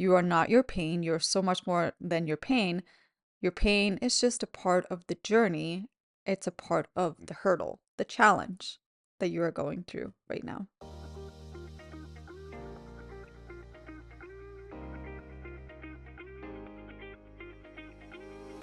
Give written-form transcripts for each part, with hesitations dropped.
You are not your pain. You're so much more than your pain. Your pain is just a part of the journey. It's a part of the hurdle, the challenge that you are going through right now.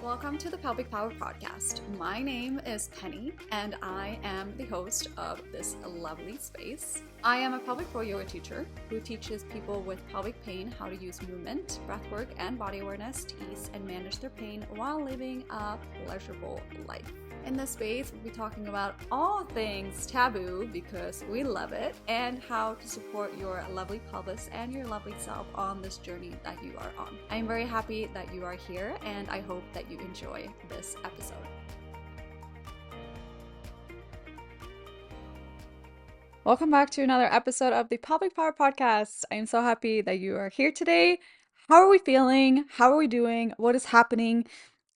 Welcome to the Pelvic Power Podcast. My name is Penny, and I am the host of this lovely space. I am a pelvic floor yoga teacher who teaches people with pelvic pain how to use movement, breathwork, and body awareness to ease and manage their pain while living a pleasurable life. In this space, we'll be talking about all things taboo because we love it, and how to support your lovely pelvis and your lovely self on this journey that you are on. I'm very happy that you are here, and I hope that you enjoy this episode. Welcome back to another episode of the Pelvic Power Podcast. I am so happy that you are here today. How are we feeling? How are we doing? What is happening?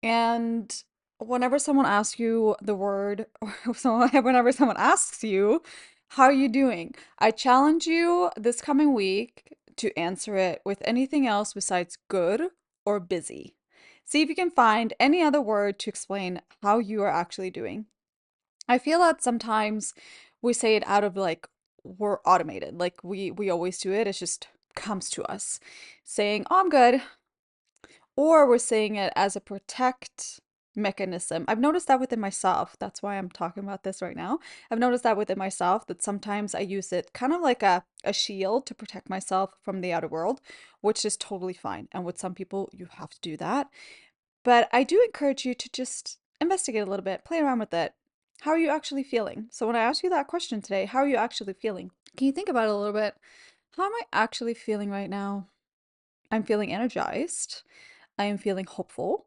And whenever someone asks you the word, or whenever someone asks you, how are you doing? I challenge you this coming week to answer it with anything else besides good or busy. See if you can find any other word to explain how you are actually doing. I feel that sometimes we say it out of like we're automated, like we always do it. It just comes to us saying, "Oh, I'm good," or we're saying it as a protect mechanism. I've noticed that within myself. That's why I'm talking about this right now. I've noticed that within myself that sometimes I use it kind of like a shield to protect myself from the outer world, which is totally fine. And with some people, you have to do that. But I do encourage you to just investigate a little bit, play around with it. How are you actually feeling? So when I ask you that question today, how are you actually feeling? Can you think about it a little bit? How am I actually feeling right now? I'm feeling energized. I am feeling hopeful.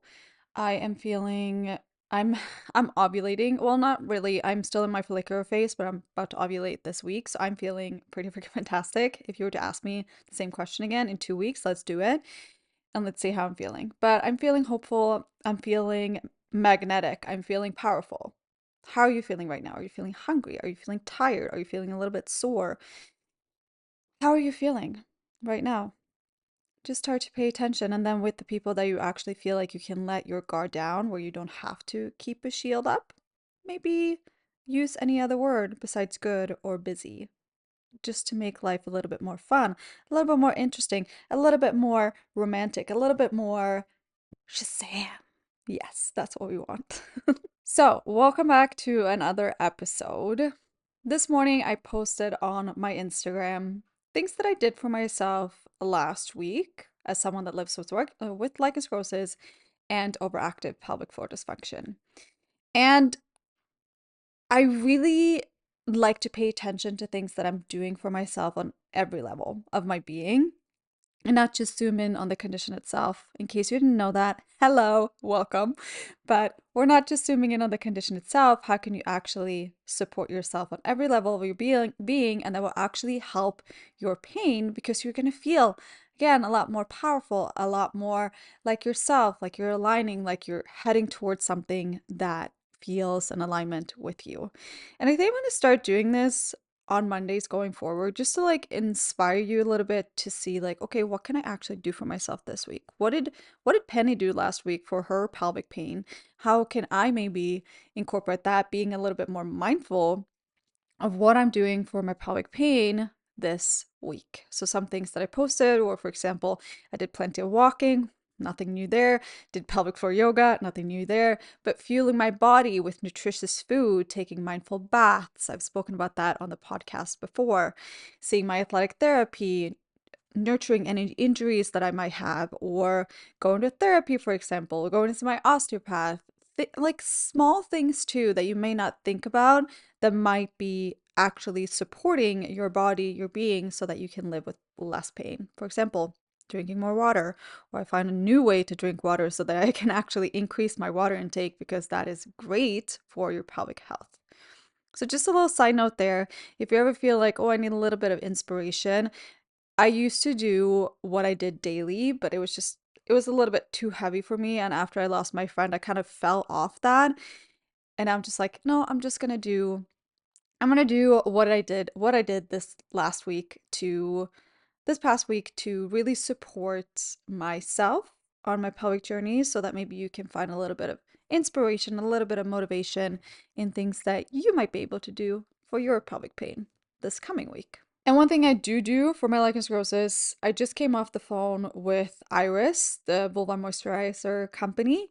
I am feeling I'm I'm ovulating. Well, not really. I'm still in my follicular phase, but I'm about to ovulate this week, so I'm feeling pretty freaking fantastic. If you were to ask me the same question again in 2 weeks, let's do it and let's see how I'm feeling. But I'm feeling hopeful. I'm feeling magnetic. I'm feeling powerful. How are you feeling right now? Are you feeling hungry? Are you feeling tired? Are you feeling a little bit sore? How are you feeling right now? Just start to pay attention. And then with the people that you actually feel like you can let your guard down, where you don't have to keep a shield up, maybe use any other word besides good or busy, just to make life a little bit more fun, a little bit more interesting, a little bit more romantic, a little bit more Shazam. Yes, that's what we want. So, welcome back to another episode. This morning, I posted on my Instagram things that I did for myself last week as someone that lives with lichen sclerosis and overactive pelvic floor dysfunction. And I really like to pay attention to things that I'm doing for myself on every level of my being and not just zoom in on the condition itself. In case you didn't know that, hello, welcome. But we're not just zooming in on the condition itself. How can you actually support yourself on every level of your being and that will actually help your pain because you're going to feel again a lot more powerful, a lot more like yourself, like you're aligning, like you're heading towards something that feels in alignment with you. And I think I'm going to start doing this on Mondays going forward, just to like inspire you a little bit to see like, okay, what can I actually do for myself this week? What did Penny do last week for her pelvic pain? How can I maybe incorporate that, being a little bit more mindful of what I'm doing for my pelvic pain this week? So some things that I posted, or for example, I did plenty of walking. Nothing new there. Did pelvic floor yoga, nothing new there. But fueling my body with nutritious food, taking mindful baths. I've spoken about that on the podcast before. Seeing my athletic therapy, nurturing any injuries that I might have, or going to therapy, for example, going to see my osteopath. Like small things too that you may not think about that might be actually supporting your body, your being, so that you can live with less pain. For example, drinking more water, or I find a new way to drink water so that I can actually increase my water intake because that is great for your pelvic health. So just a little side note there, if you ever feel like, oh, I need a little bit of inspiration, I used to do what I did daily, but it was a little bit too heavy for me. And after I lost my friend, I kind of fell off that. And I'm just like, no, I'm gonna do what I did this last week to this past week to really support myself on my pelvic journey so that maybe you can find a little bit of inspiration, a little bit of motivation in things that you might be able to do for your pelvic pain this coming week. And one thing I do for my lichen sclerosis, I just came off the phone with Iris, the vulva moisturizer company,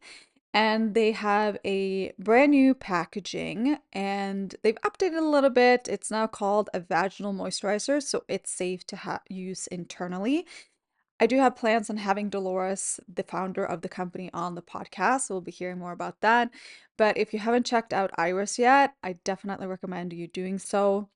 and they have a brand new packaging and they've updated a little bit. It's now called a vaginal moisturizer, so it's safe to use internally. I do have plans on having Dolores, the founder of the company, on the podcast, so we'll be hearing more about that. But if you haven't checked out Iris yet, I definitely recommend you doing so.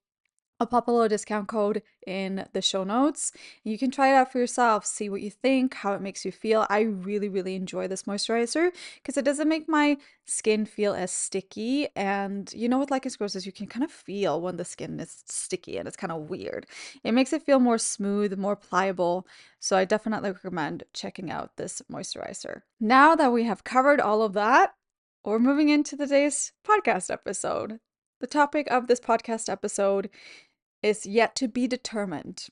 I'll pop a little discount code in the show notes. You can try it out for yourself, see what you think, how it makes you feel. I really, really enjoy this moisturizer because it doesn't make my skin feel as sticky. And you know, with lichen sclerosis, you can kind of feel when the skin is sticky and it's kind of weird. It makes it feel more smooth, more pliable. So I definitely recommend checking out this moisturizer. Now that we have covered all of that, we're moving into today's podcast episode. The topic of this podcast episode is yet to be determined.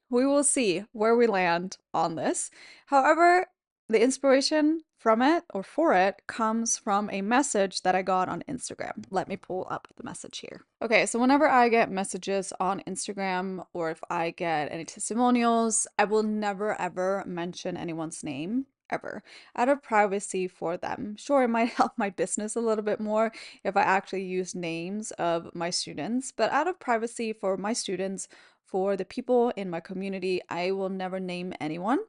We will see where we land on this. However, the inspiration from it or for it comes from a message that I got on Instagram. Let me pull up the message here. Okay, so whenever I get messages on Instagram or if I get any testimonials, I will never ever mention anyone's name ever out of privacy for them. Sure, it might help my business a little bit more if I actually use names of my students, but out of privacy for my students, for the people in my community, I will never name anyone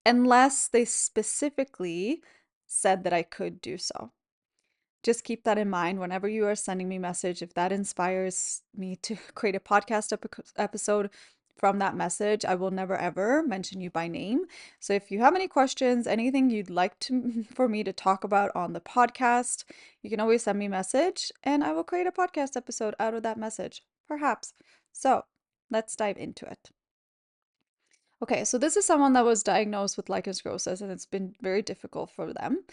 unless they specifically said that I could do so. Just keep that in mind whenever you are sending me a message. If that inspires me to create a podcast episode from that message, I will never ever mention you by name. So if you have any questions, anything you'd like to for me to talk about on the podcast, you can always send me a message and I will create a podcast episode out of that message, perhaps. So let's dive into it. Okay, so this is someone that was diagnosed with lichen sclerosis and it's been very difficult for them.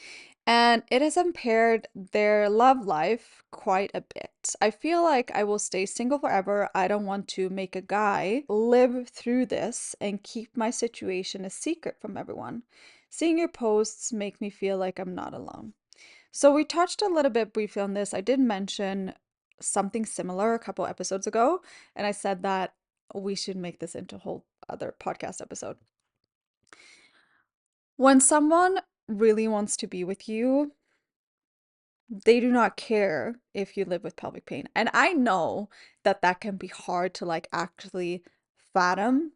And it has impaired their love life quite a bit. I feel like I will stay single forever. I don't want to make a guy live through this and keep my situation a secret from everyone. Seeing your posts make me feel like I'm not alone. So we touched a little bit briefly on this. I did mention something similar a couple episodes ago, and I said that we should make this into a whole other podcast episode. When someone really wants to be with you, they do not care if you live with pelvic pain. And I know that that can be hard to like actually fathom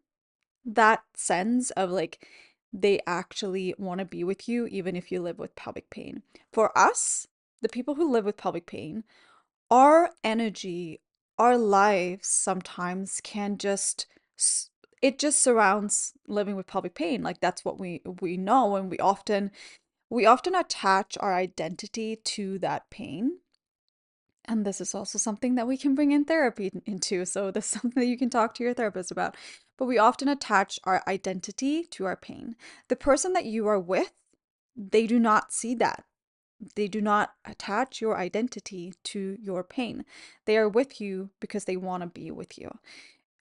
that sense of like they actually want to be with you even if you live with pelvic pain. For us, the people who live with pelvic pain, our energy, our lives sometimes can just it just surrounds living with pelvic pain. Like that's what we know and we often attach our identity to that pain. And this is also something that we can bring in therapy into. So this is something that you can talk to your therapist about. But we often attach our identity to our pain. The person that you are with, they do not see that. They do not attach your identity to your pain. They are with you because they want to be with you.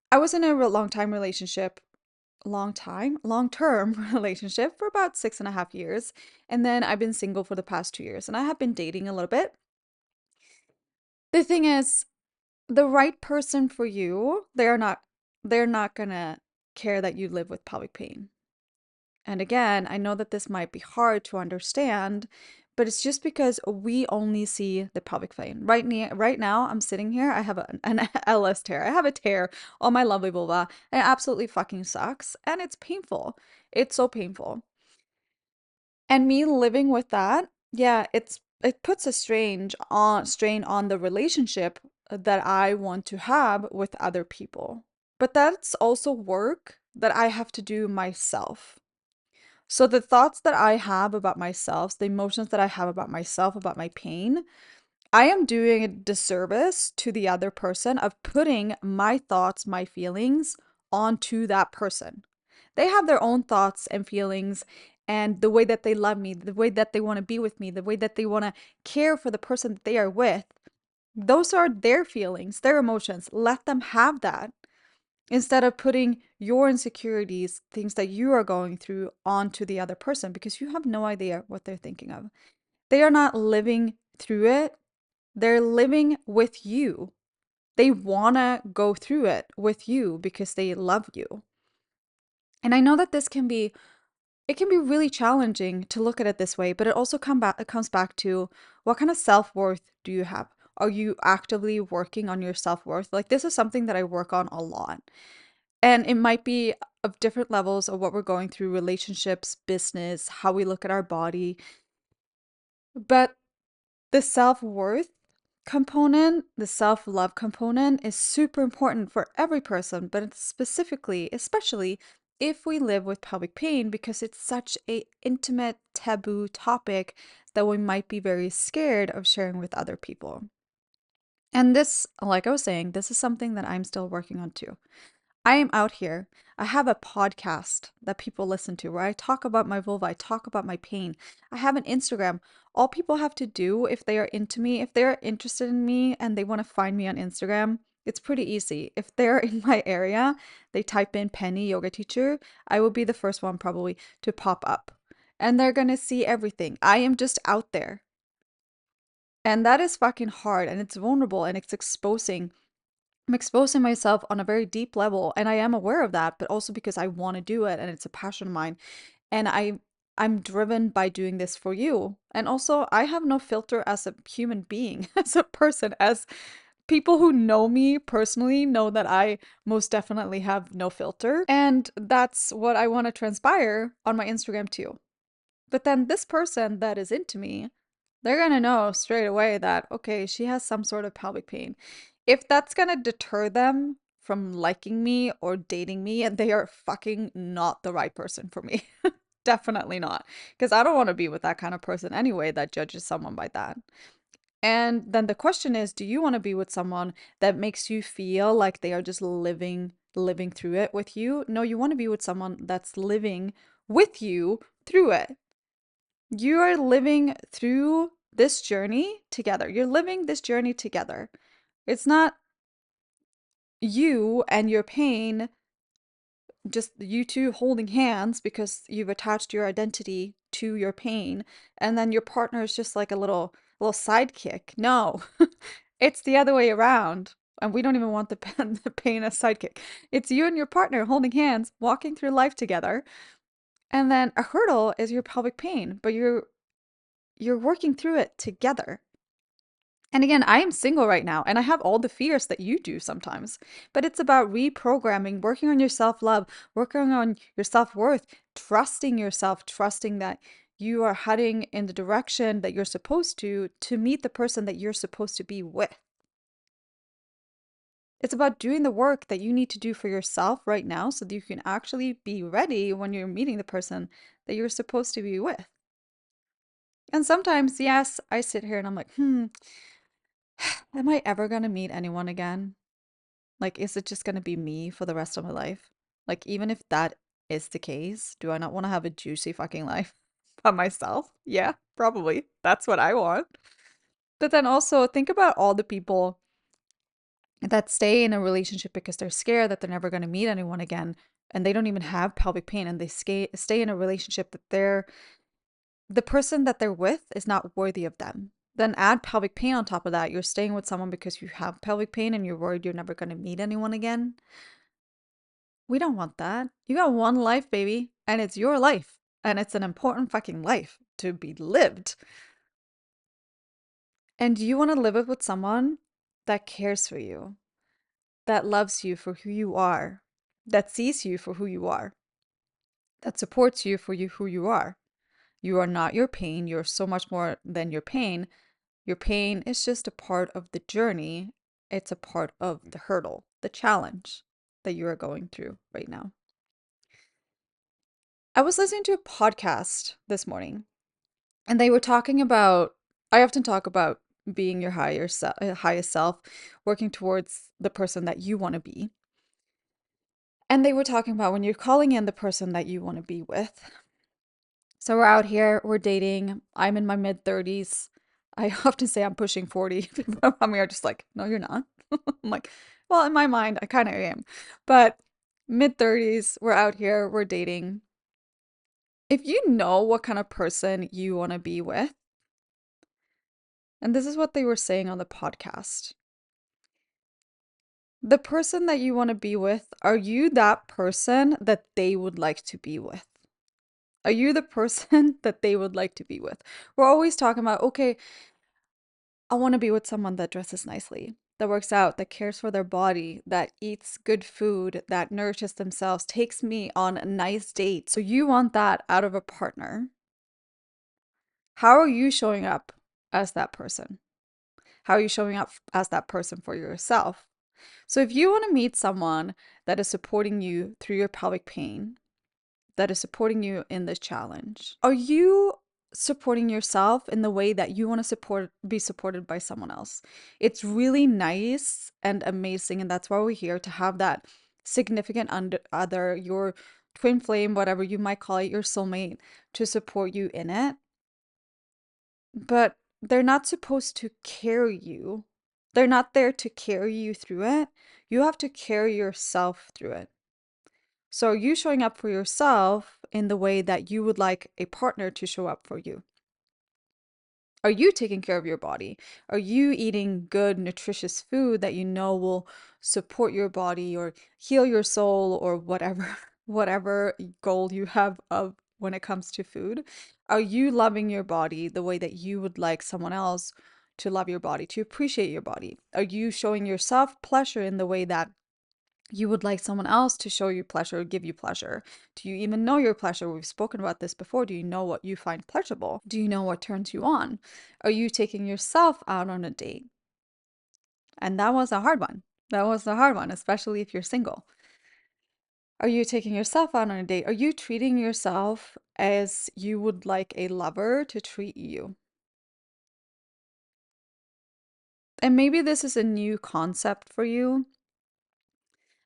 I was in a long-term relationship for about 6.5 years. And then I've been single for the past 2 years. And I have been dating a little bit. The thing is, the right person for you, they're not gonna care that you live with pelvic pain. And again, I know that this might be hard to understand, but it's just because we only see the pelvic vein. Right now, I'm sitting here. I have an LS tear. I have a tear on my lovely vulva, and it absolutely fucking sucks, and it's painful. It's so painful. And me living with that, yeah, it puts a strain on the relationship that I want to have with other people. But that's also work that I have to do myself. So the thoughts that I have about myself, the emotions that I have about myself, about my pain, I am doing a disservice to the other person of putting my thoughts, my feelings onto that person. They have their own thoughts and feelings and the way that they love me, the way that they want to be with me, the way that they want to care for the person that they are with. Those are their feelings, their emotions. Let them have that. instead of putting your insecurities, things that you are going through, onto the other person because you have no idea what they're thinking of. They are not living through it, they're living with you. They want to go through it with you because they love you. And I know that it can be really challenging to look at it this way, but it comes back to what kind of self-worth do you have? Are you actively working on your self-worth? Like this is something that I work on a lot. And it might be of different levels of what we're going through, relationships, business, how we look at our body. But the self-worth component, the self-love component is super important for every person, but it's specifically, especially if we live with pelvic pain because it's such a intimate taboo topic that we might be very scared of sharing with other people. And this, like I was saying, this is something that I'm still working on too. I am out here. I have a podcast that people listen to where I talk about my vulva, I talk about my pain. I have an Instagram. All people have to do if they are into me, if they're interested in me and they want to find me on Instagram, it's pretty easy. If they're in my area, they type in Penny Yoga Teacher, I will be the first one probably to pop up. And they're going to see everything. I am just out there. And that is fucking hard and it's vulnerable and it's exposing. I'm exposing myself on a very deep level and I am aware of that, but also because I want to do it and it's a passion of mine. And I'm driven by doing this for you. And also I have no filter as a human being, as a person, as people who know me personally know that I most definitely have no filter. And that's what I want to transpire on my Instagram too. But then this person that is into me, they're gonna know straight away that, okay, she has some sort of pelvic pain. If that's gonna deter them from liking me or dating me, and they are fucking not the right person for me. Definitely not. Because I don't want to be with that kind of person anyway that judges someone by that. And then the question is, do you want to be with someone that makes you feel like they are just living through it with you? No, you want to be with someone that's living with you through it. You are living through this journey together. You're living this journey together. It's not you and your pain, just you two holding hands because you've attached your identity to your pain, and then your partner is just like a little sidekick. No, it's the other way around. And we don't even want the pain as sidekick. It's you and your partner holding hands, walking through life together. And then a hurdle is your pelvic pain, but you're working through it together. And again, I am single right now and I have all the fears that you do sometimes. But it's about reprogramming, working on your self love, working on your self worth, trusting yourself, trusting that you are heading in the direction that you're supposed to meet the person that you're supposed to be with. It's about doing the work that you need to do for yourself right now so that you can actually be ready when you're meeting the person that you're supposed to be with. And sometimes, yes, I sit here and I'm like, am I ever going to meet anyone again? Like, is it just going to be me for the rest of my life? Like, even if that is the case, do I not want to have a juicy fucking life by myself? Yeah, probably. That's what I want. But then also think about all the people that stay in a relationship because they're scared that they're never going to meet anyone again and they don't even have pelvic pain and they stay in a relationship that the person that they're with is not worthy of them. Then add pelvic pain on top of that. You're staying with someone because you have pelvic pain and you're worried you're never going to meet anyone again. We don't want that. You got one life, baby, and it's your life. And it's an important fucking life to be lived. And you want to live it with someone that cares for you, that loves you for who you are, that sees you for who you are, that supports you for who you are. You are not your pain. You're so much more than your pain. Your pain is just a part of the journey. It's a part of the hurdle, the challenge that you are going through right now. I was listening to a podcast this morning and they were talking about, I often talk about being your highest self, working towards the person that you want to be. And they were talking about when you're calling in the person that you want to be with. So we're out here, we're dating. I'm in my mid 30s. I often say I'm pushing 40. People around me are just like, no, you're not. I'm like, Well, in my mind, I kind of am. But mid 30s, we're out here, we're dating. If you know what kind of person you want to be with, and this is what they were saying on the podcast, the person that you want to be with, are you that person that they would like to be with? Are you the person that they would like to be with? We're always talking about, okay, I want to be with someone that dresses nicely, that works out, that cares for their body, that eats good food, that nourishes themselves, takes me on a nice date. So you want that out of a partner. How are you showing up as that person? How are you showing up as that person for yourself? So if you want to meet someone that is supporting you through your pelvic pain, that is supporting you in this challenge, are you supporting yourself in the way that you want to be supported by someone else? It's really nice and amazing, and that's why we're here to have that significant other, your twin flame, whatever you might call it, your soulmate, to support you in it. But they're not supposed to carry you. They're not there to carry you through it. You have to carry yourself through it. So are you showing up for yourself in the way that you would like a partner to show up for you? Are you taking care of your body? Are you eating good, nutritious food that you know will support your body or heal your soul or whatever, whatever goal you have of when it comes to food? Are you loving your body the way that you would like someone else to love your body, to appreciate your body? Are you showing yourself pleasure in the way that you would like someone else to show you pleasure or give you pleasure? Do you even know your pleasure? We've spoken about this before. Do you know what you find pleasurable? Do you know what turns you on? Are you taking yourself out on a date? And that was a hard one. That was a hard one, especially if you're single. Are you taking yourself out on a date? Are you treating yourself as you would like a lover to treat you? And maybe this is a new concept for you.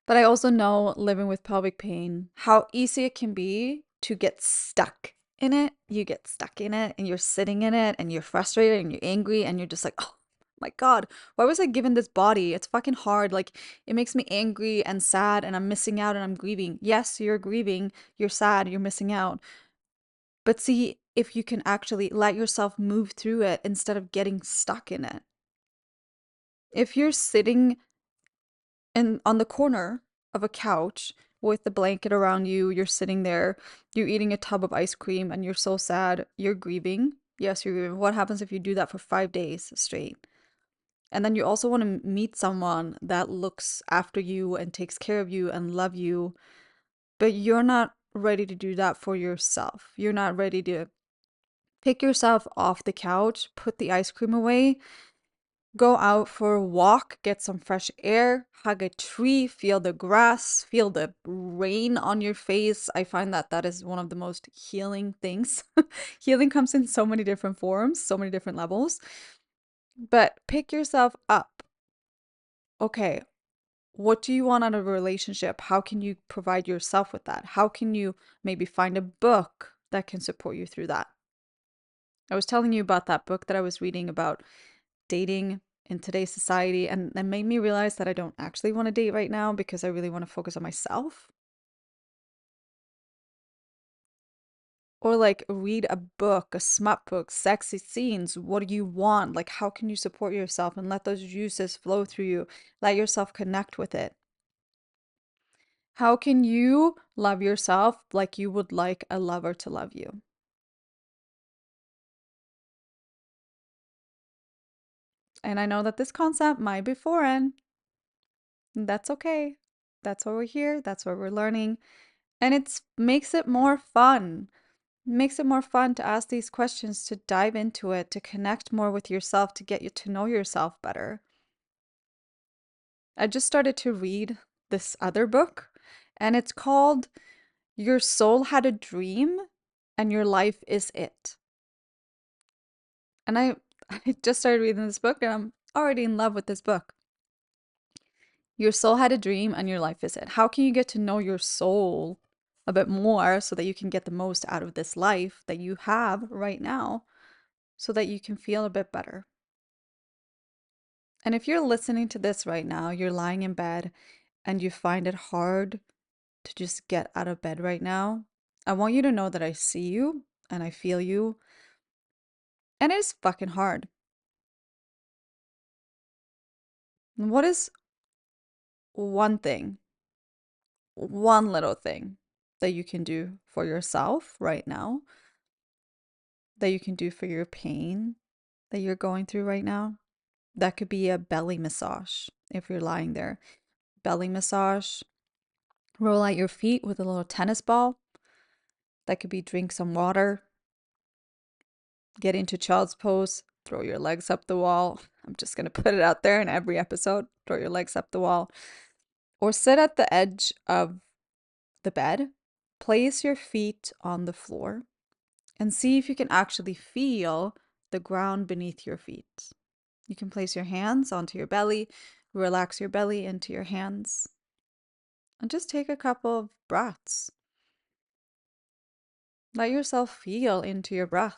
But I also know living with pelvic pain, how easy it can be to get stuck in it. You get stuck in it and you're sitting in it and you're frustrated and you're angry and you're just like, oh my God, why was I given this body? It's fucking hard. Like, it makes me angry and sad and I'm missing out and I'm grieving. Yes, you're grieving, you're sad, you're missing out. But see if you can actually let yourself move through it instead of getting stuck in it. If you're sitting and on the corner of a couch with the blanket around you, you're sitting there, you're eating a tub of ice cream, and you're so sad, you're grieving. Yes, you're grieving. What happens if you do that for 5 days straight? And then you also want to meet someone that looks after you and takes care of you and love you, but you're not ready to do that for yourself. You're not ready to pick yourself off the couch, put the ice cream away, go out for a walk, get some fresh air, hug a tree, feel the grass, feel the rain on your face. I find that that is one of the most healing things. Healing comes in so many different forms, so many different levels. But pick yourself up. Okay, what do you want out of a relationship? How can you provide yourself with that? How can you maybe find a book that can support you through that? I was telling you about that book that I was reading about dating in today's society, and that made me realize that I don't actually want to date right now because I really want to focus on myself. Or like read a book, a smut book, sexy scenes. What do you want? Like, how can you support yourself and let those juices flow through you? Let yourself connect with it. How can you love yourself like you would like a lover to love you? And I know that this concept might be foreign. That's okay. That's why we're here. That's why we're learning. And it makes it more fun. Makes it more fun to ask these questions, to dive into it, to connect more with yourself, to get you to know yourself better. I just started to read this other book, and it's called Your Soul Had a Dream and Your Life Is It. And I just started reading this book and I'm already in love with this book. Your soul had a dream and your life is it. How can you get to know your soul a bit more so that you can get the most out of this life that you have right now so that you can feel a bit better? And if you're listening to this right now, you're lying in bed and you find it hard to just get out of bed right now, I want you to know that I see you and I feel you, and it is fucking hard. What is one thing, one little thing that you can do for yourself right now, that you can do for your pain that you're going through right now? That could be a belly massage if you're lying there. Belly massage, roll out your feet with a little tennis ball. That could be drink some water, get into child's pose, throw your legs up the wall. I'm just going to put it out there in every episode, throw your legs up the wall. Or sit at the edge of the bed, place your feet on the floor, and see if you can actually feel the ground beneath your feet. You can place your hands onto your belly, relax your belly into your hands, and just take a couple of breaths. Let yourself feel into your breath.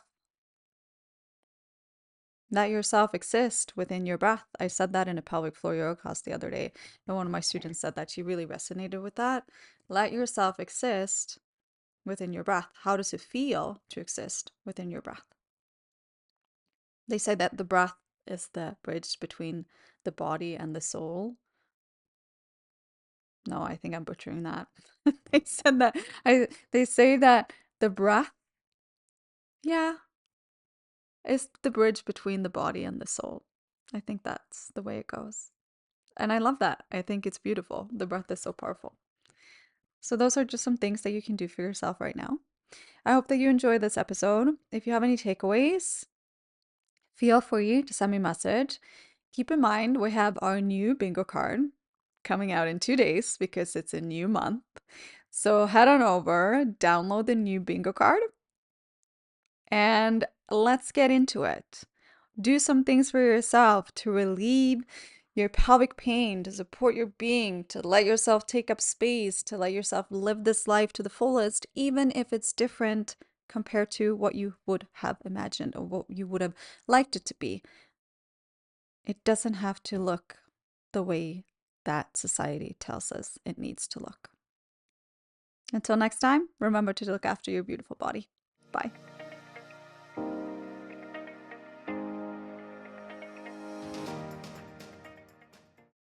Let yourself exist within your breath. I said that in a pelvic floor yoga class the other day, and one of my students said that she really resonated with that. Let yourself exist within your breath. How does it feel to exist within your breath? They say that the breath is the bridge between the body and the soul. No, I think I'm butchering that. They said that they say that the breath, yeah, is the bridge between the body and the soul. I think that's the way it goes. And I love that. I think it's beautiful. The breath is so powerful. So those are just some things that you can do for yourself right now. I hope that you enjoyed this episode. If you have any takeaways, feel free to send me a message. Keep in mind, we have our new bingo card coming out in 2 days because it's a new month. So head on over, download the new bingo card, and let's get into it. Do some things for yourself to relieve your pelvic pain, to support your being, to let yourself take up space, to let yourself live this life to the fullest, even if it's different compared to what you would have imagined or what you would have liked it to be. It doesn't have to look the way that society tells us it needs to look. Until next time, remember to look after your beautiful body. Bye.